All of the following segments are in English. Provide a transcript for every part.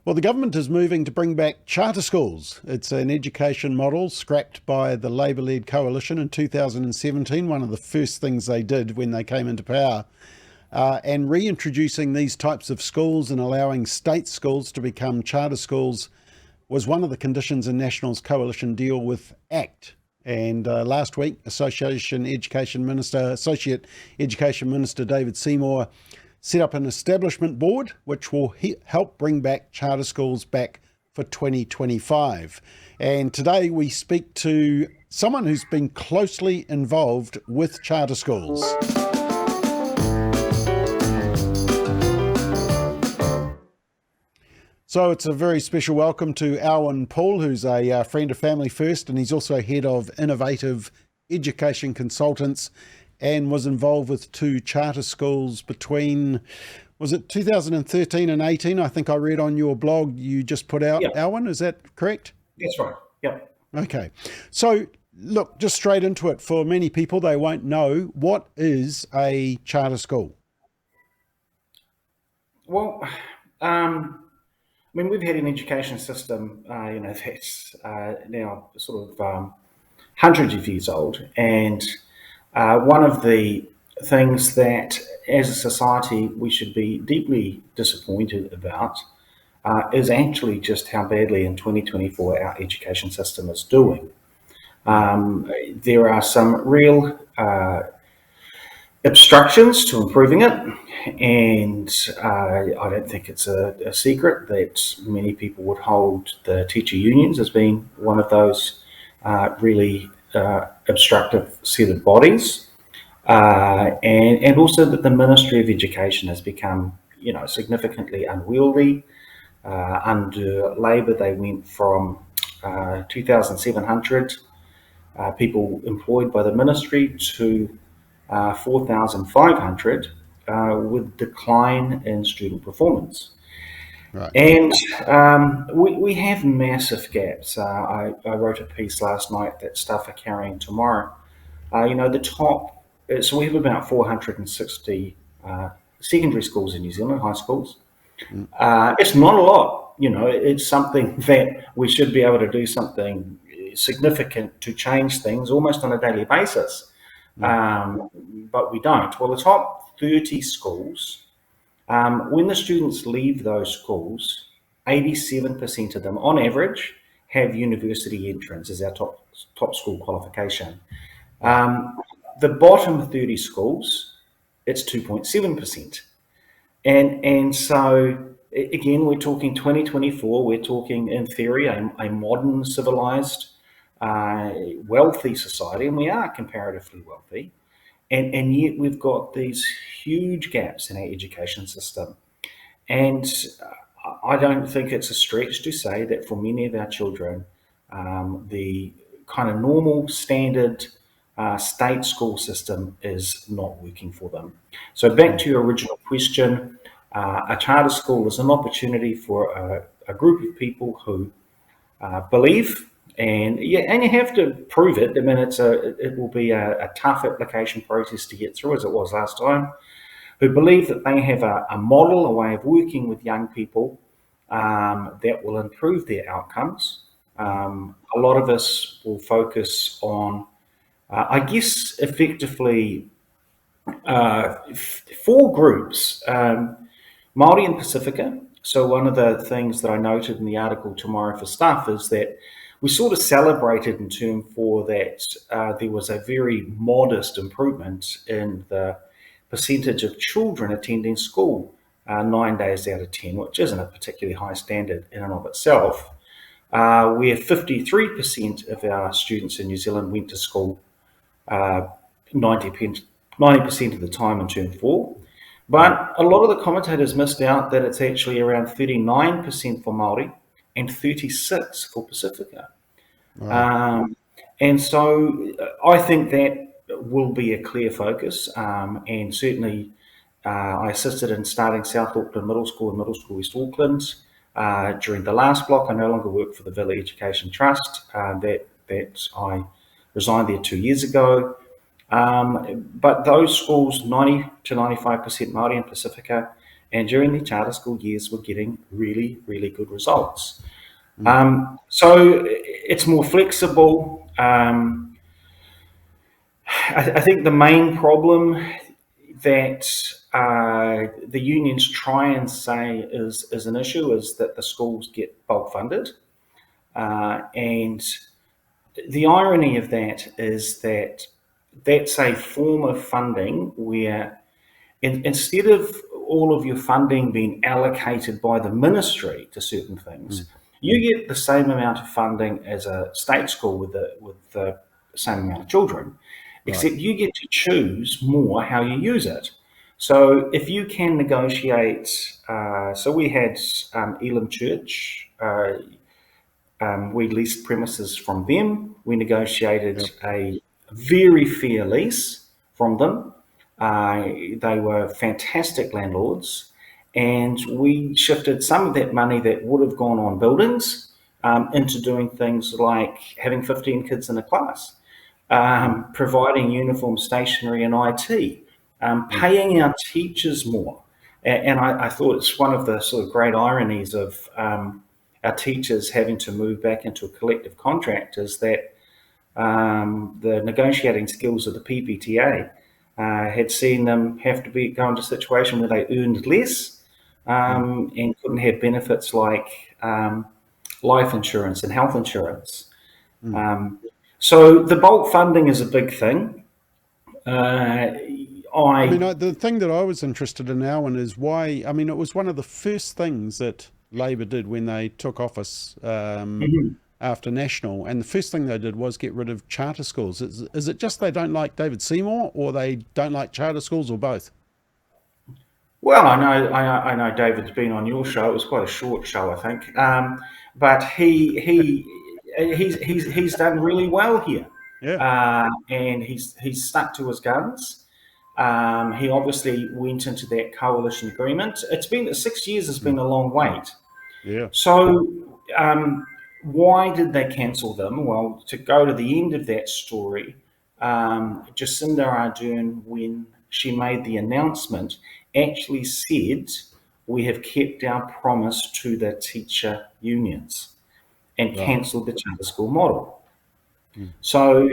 Well, the government is moving to bring back charter schools. It's an education model scrapped by the Labor-led coalition in 2017, one of the first things they did when they came into power. And reintroducing these types of schools and allowing state schools to become charter schools was one of the conditions in National's coalition deal with ACT. And last week, Associate Education Minister David Seymour set up an establishment board which will help bring back charter schools back for 2025. And today we speak to someone who's been closely involved with charter schools. So it's a very special welcome to Alwyn Poole, who's a friend of Family First, and he's also head of Innovative Education Consultants and was involved with two charter schools between, was it 2013 and 18? I think I read on your blog you just put out, Yep. Alwyn, is that correct? That's right. Yep. Okay. So look, just straight into it. For many people, they won't know, what is a charter school? Well, we've had an education system, that's now sort of hundreds of years old, and one of the things that, as a society, we should be deeply disappointed about is actually just how badly in 2024 our education system is doing. There are some real obstructions to improving it, and I don't think it's a secret that many people would hold the teacher unions as being one of those really obstructive set of bodies, and also that the Ministry of Education has become, significantly unwieldy. Under Labor, they went from 2,700 people employed by the ministry to 4,500 with decline in student performance. Right. And we have massive gaps. I wrote a piece last night that Stuff are carrying tomorrow. So we have about 460 secondary schools in New Zealand, high schools. It's not a lot. It's something that we should be able to do something significant to change things almost on a daily basis. But we don't. Well, the top 30 schools, when the students leave those schools, 87% of them, on average, have university entrance as our top school qualification. The bottom 30 schools, it's 2.7%. And so, again, we're talking 2024, we're talking, in theory, a modern, civilized, wealthy society, and we are comparatively wealthy, and yet we've got these huge gaps in our education system. And I don't think it's a stretch to say that for many of our children, the kind of normal standard state school system is not working for them. So back to your original question, a charter school is an opportunity for a group of people who believe, and you have to prove it. I mean, it will be a tough application process to get through, as it was last time, who believe that they have a model, a way of working with young people that will improve their outcomes. A lot of us will focus on, effectively, four groups. Māori and Pacifica. So one of the things that I noted in the article tomorrow for Stuff is that we sort of celebrated in Term 4 that there was a very modest improvement in the percentage of children attending school 9 days out of 10, which isn't a particularly high standard in and of itself, where 53% of our students in New Zealand went to school 90% of the time in Term 4. But a lot of the commentators missed out that it's actually around 39% for Māori and 36% for Pacifica. Wow. And so I think that will be a clear focus. And certainly I assisted in starting South Auckland Middle School and Middle School West Auckland during the last block. I no longer work for the Villa Education Trust. That I resigned there 2 years ago. But those schools, 90 to 95% Māori and Pacifica, and during the charter school years were getting really, really good results. Mm. So it's more flexible. I think the main problem that the unions try and say is an issue is that the schools get bulk funded. And the irony of that is that that's a form of funding where instead of all of your funding being allocated by the ministry to certain things, you get the same amount of funding as a state school with the same amount of children, except you get to choose more how you use it. So if you can negotiate, so we had Elim Church, we leased premises from them. We negotiated a very fair lease from them. They were fantastic landlords, and we shifted some of that money that would have gone on buildings into doing things like having 15 kids in a class, providing uniform, stationery, and IT, paying our teachers more. And I thought it's one of the sort of great ironies of our teachers having to move back into a collective contract is that the negotiating skills of the PPTA had seen them have to go into a situation where they earned less and couldn't have benefits like life insurance and health insurance. So the bulk funding is a big thing. The thing that I was interested in, Alwyn, is why, it was one of the first things that Labor did when they took office after National, and the first thing they did was get rid of charter schools. Is it just they don't like David Seymour, or they don't like charter schools, or both? Well, I know David's been on your show. It was quite a short show, I think, but he's done really well here, and he's stuck to his guns. He obviously went into that coalition agreement. It's been 6 years. Has been a long wait. Yeah. So why did they cancel them? Well, to go to the end of that story, Jacinda Ardern, when she made the announcement, actually said, we have kept our promise to the teacher unions, and cancelled the charter school model. So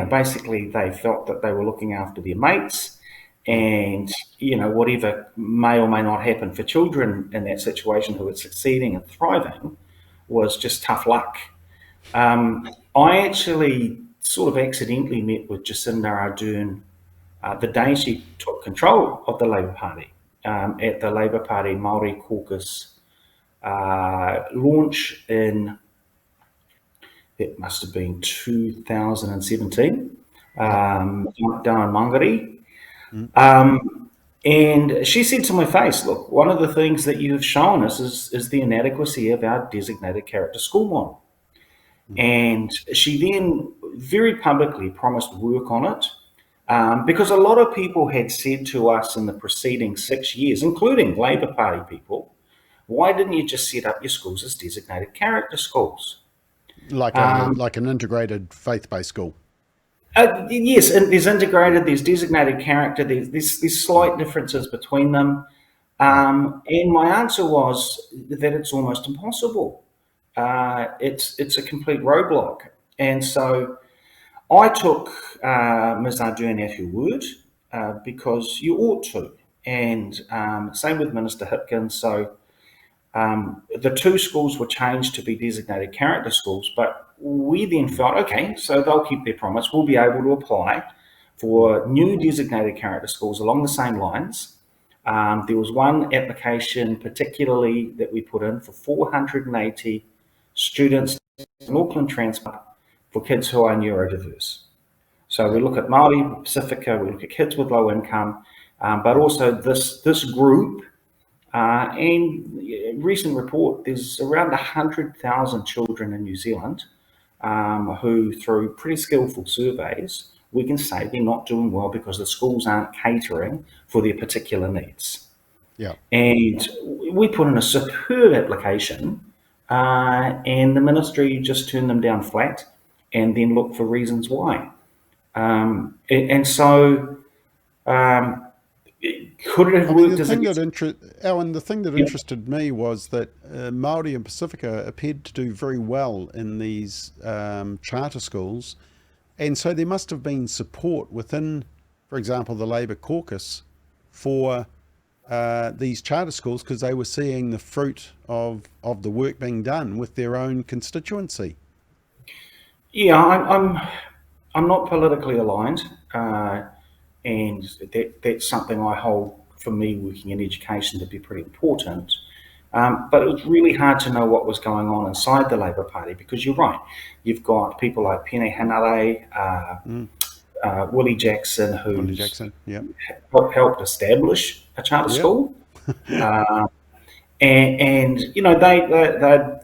basically they felt that they were looking after their mates, and whatever may or may not happen for children in that situation who are succeeding and thriving was just tough luck. I actually sort of accidentally met with Jacinda Ardern the day she took control of the Labour Party at the Labour Party Māori caucus launch in, it must have been 2017, down in Mangere. And she said to my face, look, one of the things that you've shown us is the inadequacy of our designated character school model. And she then very publicly promised work on it, because a lot of people had said to us in the preceding 6 years, including Labour Party people, why didn't you just set up your schools as designated character schools? Like an integrated faith-based school. Yes, and there's integrated, there's designated character, there's slight differences between them. And my answer was that it's almost impossible. It's a complete roadblock. And so I took Ms. Ardern at her word, because you ought to. And same with Minister Hipkins. So the two schools were changed to be designated character schools, but we then felt, okay, so they'll keep their promise. We'll be able to apply for new designated character schools along the same lines. There was one application particularly that we put in for 480 students in Auckland Transport for kids who are neurodiverse. So we look at Māori, Pacifica, we look at kids with low income, but also this group. And recent report, there's around 100,000 children in New Zealand who, through pretty skillful surveys, we can say they're not doing well because the schools aren't catering for their particular needs. Yeah. And we put in a superb application, and the ministry just turned them down flat and then looked for reasons why. Could it have I mean, worked as a Alan, the thing that yeah. interested me was that Māori and Pacifica appeared to do very well in these charter schools, and so there must have been support within, for example, the Labour caucus for these charter schools because they were seeing the fruit of the work being done with their own constituency. Yeah, I'm not politically aligned, and that's something I hold for me working in education to be pretty important. But it was really hard to know what was going on inside the Labour Party because you're right. You've got people like Pene Hanare, Willie Jackson, Willie who's Jackson, yeah. helped establish a charter Yep. school, and you know they'd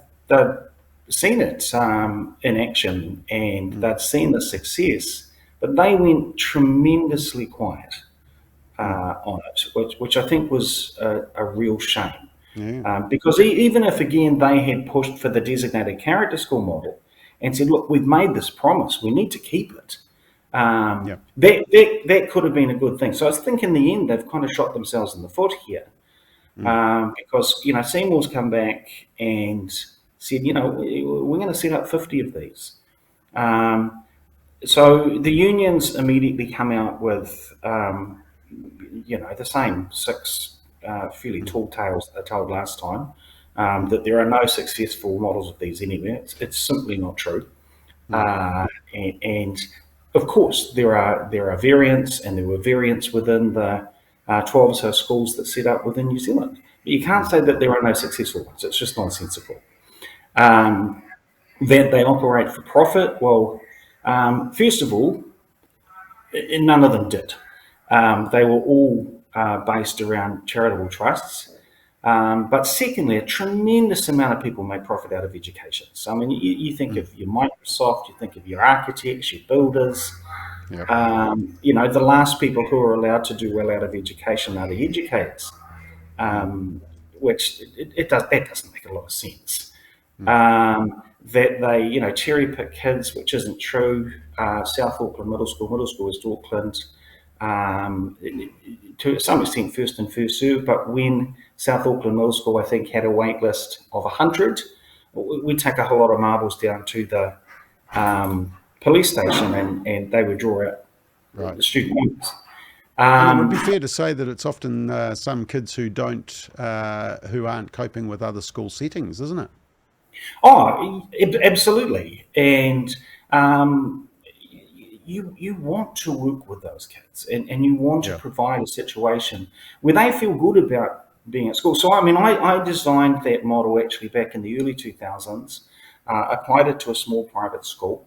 seen it in action and they'd seen the success, but they went tremendously quiet on it, which I think was a real shame. Yeah. Because even if, again, they had pushed for the designated character school model and said, look, we've made this promise, we need to keep it, Yeah. that could have been a good thing. So I think in the end, they've kind of shot themselves in the foot here because, you know, Seymour's come back and said, you know, we're going to set up 50 of these. So the unions immediately come out with, you know, the same six fairly tall tales that they told last time, that there are no successful models of these anywhere. It's simply not true. And of course, there are variants, and there were variants within the 12 or so schools that set up within New Zealand. But you can't say that there are no successful ones. It's just nonsensical. That they operate for profit, well, first of all, none of them did. They were all based around charitable trusts. But secondly, a tremendous amount of people make profit out of education. So, I mean, you think of your Microsoft, you think of your architects, your builders. Yep. You know, the last people who are allowed to do well out of education are the educators, which that doesn't make a lot of sense. That they, you know, cherry pick kids, which isn't true. South Auckland Middle School is Auckland. To some extent, first and first serve, but when South Auckland Middle School, I think, had a wait list of 100, we'd take a whole lot of marbles down to the police station and they would draw out the student numbers. And it would be fair to say that it's often some kids who who aren't coping with other school settings, isn't it? Oh, absolutely. And you want to work with those kids and you want to provide a situation where they feel good about being at school. So, I mean, I designed that model actually back in the early 2000s, applied it to a small private school.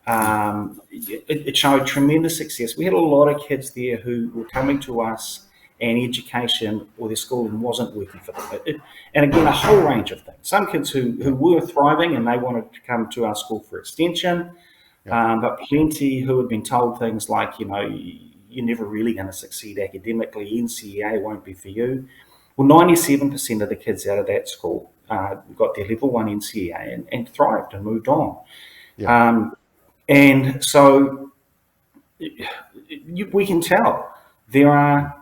It showed tremendous success. We had a lot of kids there who were coming to us and education or their schooling wasn't working for them. And again, a whole range of things. Some kids who were thriving and they wanted to come to our school for extension, but plenty who had been told things like, you know, you're never really going to succeed academically, NCEA won't be for you. Well, 97% of the kids out of that school got their level 1 NCEA and thrived and moved on. Yeah. And so we can tell there are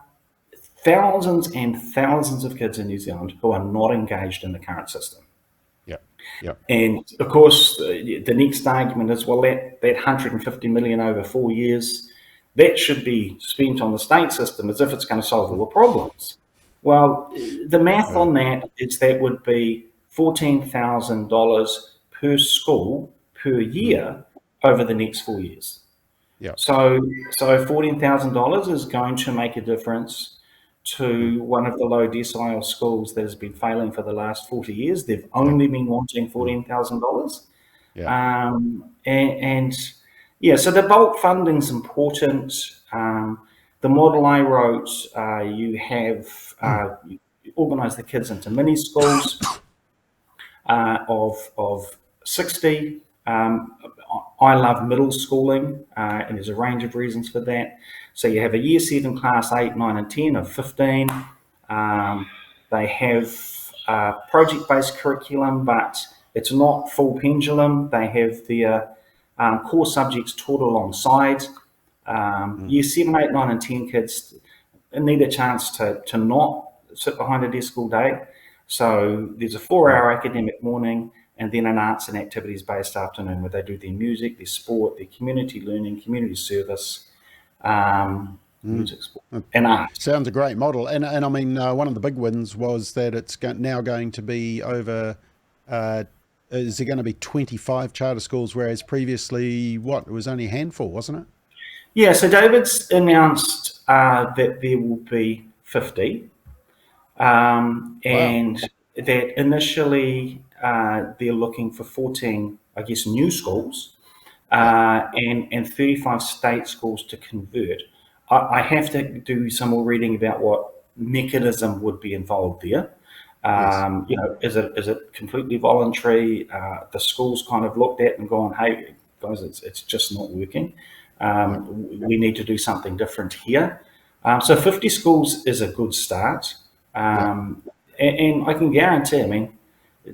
thousands and thousands of kids in New Zealand who are not engaged in the current system. And of course, the next argument is, well, that 150 million over 4 years, that should be spent on the state system as if it's going to solve all the problems. Well, the math on that is that would be $14,000 per school per year over the next 4 years. So $14,000 is going to make a difference to one of the low decile schools that has been failing for the last 40 years. They've only been wanting $14,000. So the bulk funding is important. The model I wrote, you organise the kids into mini schools of 60. I love middle schooling, and there's a range of reasons for that. So you have a year 7 class 8, 9 and 10 of 15. They have project-based curriculum, but it's not full pendulum. They have their core subjects taught alongside. Year 7, 8, 9 and 10 kids, need a chance to not sit behind a desk all day. So there's a 4-hour academic morning and then an arts and activities-based afternoon where they do their music, their sport, their community learning, community service, music, sport, and art. Sounds a great model. And I mean, one of the big wins was that it's now going to be over, is there going to be 25 charter schools, whereas previously, it was only a handful, wasn't it? Yeah, so David's announced that there will be 50. And that initially they're looking for 14, I guess, new schools and 35 state schools to convert. I have to do some more reading about what mechanism would be involved there. You know, is it completely voluntary? The schools kind of looked at and gone, hey, guys, it's just not working. We need to do something different here. So 50 schools is a good start. And I can guarantee, I mean,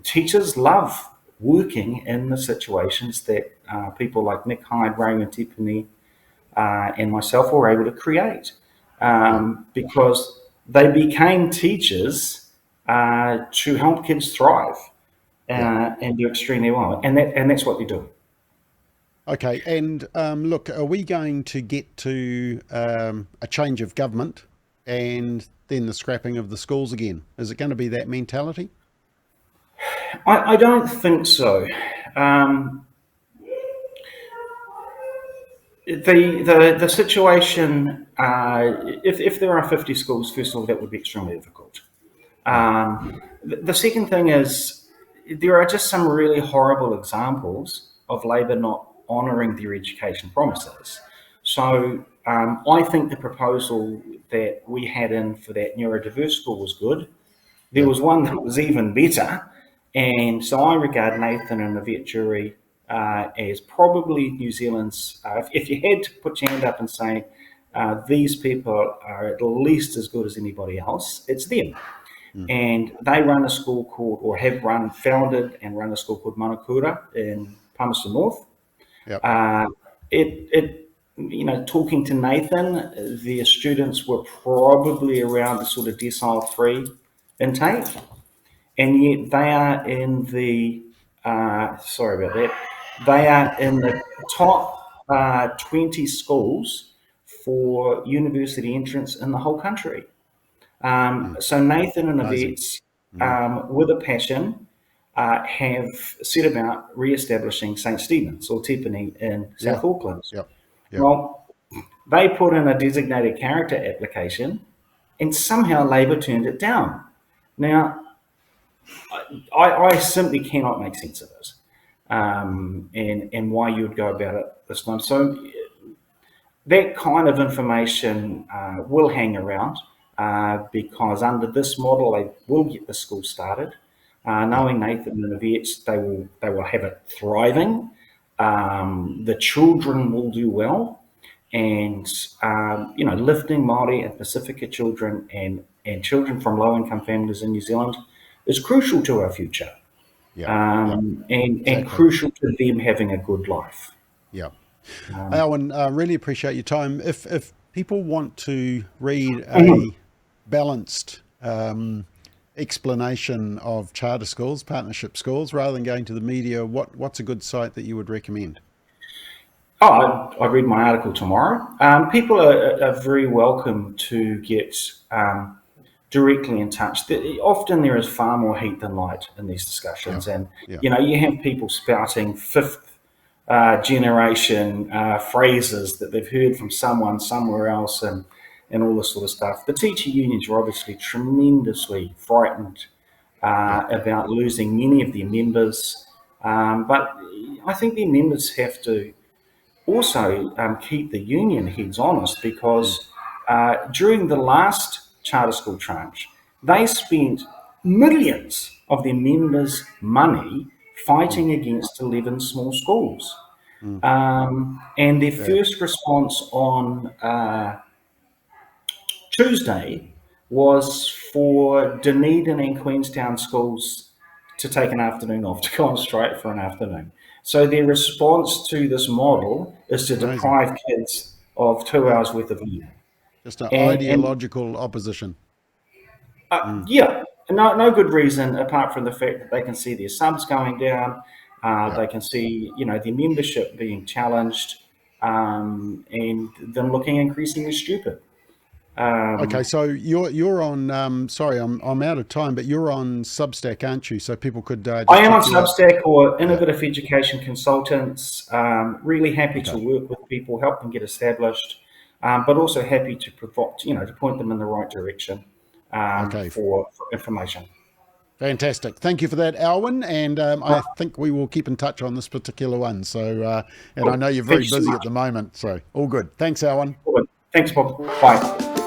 teachers love working in the situations that people like Nick Hyde, Raymond Tiffany, and myself were able to create because they became teachers to help kids thrive and do extremely well. And that's what they do. Okay, and look, are we going to get to a change of government and then the scrapping of the schools again? Is it going to be that mentality? I don't think so. The situation, if there are 50 schools, first of all, that would be extremely difficult. The second thing is there are just some really horrible examples of Labor not honouring their education promises. So I think the proposal that we had in for that neurodiverse school was good. There was one that was even better. And so I regard Nathan and the vet jury as probably New Zealand's, if you had to put your hand up and say, these people are at least as good as anybody else, it's them. And they run a school called, or have founded and run a school called Manakura in Palmerston North. You know, talking to Nathan, the students were probably around the sort of decile 3 intake, and yet they are in the sorry about that. They are in the top 20 schools for university entrance in the whole country. So Nathan and the vets, with a passion, have set about re-establishing St. Stephen's or Tiffany in South Auckland. Well, they put in a designated character application and somehow Labor turned it down. Now, I simply cannot make sense of it and why you would go about it this time. So that kind of information will hang around because under this model, they will get the school started. Knowing Nathan and the vets, they will have it thriving. The children will do well, and you know, lifting Māori and Pacifica children and children from low-income families in New Zealand is crucial to our future, and crucial to them having a good life. Alwyn, really appreciate your time. If people want to read a balanced explanation of charter schools, partnership schools, rather than going to the media, what's a good site that you would recommend? I read my article tomorrow. People are very welcome to get directly in touch. Often there is far more heat than light in these discussions, and you know, you have people spouting fifth generation phrases that they've heard from someone somewhere else, and all this sort of stuff. The teacher unions are obviously tremendously frightened about losing many of their members, but I think their members have to also keep the union heads honest, because during the last charter school tranche, they spent millions of their members' money fighting against 11 small schools. And their first response on Tuesday was for Dunedin and Queenstown schools to take an afternoon off, to go on strike for an afternoon. So their response to this model is to deprive kids of 2 hours worth of learning. Just an And ideological opposition. yeah, no good reason apart from the fact that they can see their subs going down, Yeah. they can see their membership being challenged, and them looking increasingly stupid. Okay, so you're on. Sorry, I'm out of time, but you're on Substack, aren't you? So people could I just am on check you out. Substack or Yeah. Innovative Education Consultants. Really happy to Okay. work with people, help them get established, but also happy to provide, to point them in the right direction Okay. for information. Fantastic. Thank you for that, Alwyn. And I think we will keep in touch on this particular one. So, and I Cool. know you're Thank very you so busy at much. the moment. So, all good. Thanks, Alwyn. Cool. Thanks, Bob. Bye.